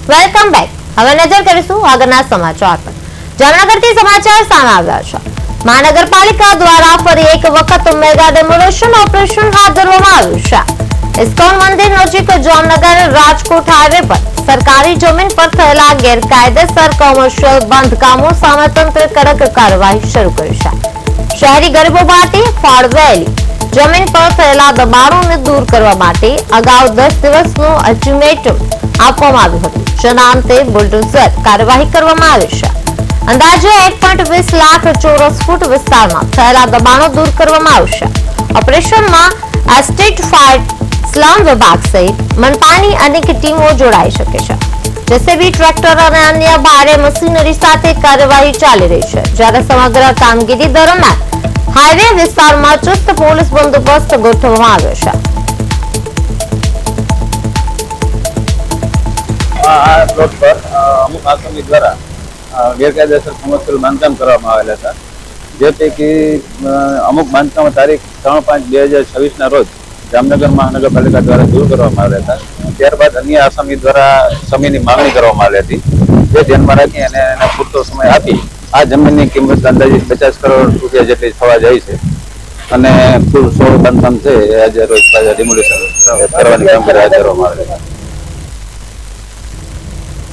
Welcome back. હવે નજર કરીશું આગળના સમાચાર પર. જામનગરથી સમાચાર સામે આવ્યા છે. મહાનગરપાલિકા દ્વારા ફરી એક વખત મેગા ડેમોલેશન ઓપરેશન હાથ ધરવામાં આવ્યું છે. ઇસ્કોન મંદિર નજીક જામનગર રાજકોટ હાઈવે પર સરકારી જમીન પર થયેલા ગેરકાયદેસર કોમર્શિયલ બાંધકામો સામે તંત્રે કડક કાર્યવાહી શરૂ કરી છે. શહેરી ગરીબો માટે ફાળવેલી જમીન પર થયેલા દબાણોને દૂર કરવા માટે અગાઉ 10 દિવસનું અલ્ટિમેટમ આપવામાં આવ્યું હતું, જેના અંતે બુલડોઝર કાર્યવાહી કરવામાં આવી છે. અંદાજે 1.20 લાખ ચોરસ ફૂટ વિસ્તારમાં થયેલા દબાણો દૂર કરવામાં આવશે. ઓપરેશનમાં એસ્ટેટ ફાયર સ્લમ વિભાગ સહિત મનપાની અનેક ટીમો જોડાઈ શકે છે. જેસીબી, ટ્રેક્ટર અને અન્ય ભારે મશીનરી સાથે કાર્યવાહી ચાલી રહી છે, જ્યારે સમગ્ર કામગીરી દરમિયાન હાઈવે વિસ્તારમાં ચુસ્ત પોલીસ બંદોબસ્ત ગોઠવવામાં આવ્યો છે. આ પ્લોટ પર અમુક આસામી દ્વારા ગેરકાયદેસર કોમર્શિયલ બાંધકામ કરવામાં આવેલા હતા, જે પૈકી અમુક બાંધકામો તારીખ 3/5/2026 ના રોજ જામનગર મહાનગરપાલિકા દ્વારા દૂર કરવામાં આવ્યા હતા. ત્યારબાદ અન્ય આસામી દ્વારા સમયની માંગણી કરવામાં આવી હતી, જે ધ્યાનમાં રાખી અને એને પૂરતો સમય આપી આ જમીનની કિંમત અંદાજિત 50 કરોડ રૂપિયા જેટલી થવા જાય છે અને કુલ 16 બાંધકામ છે એ આજે રોજ ડિમોલિશન કરવાની કામગીરી હાથ ધરવામાં આવે છે.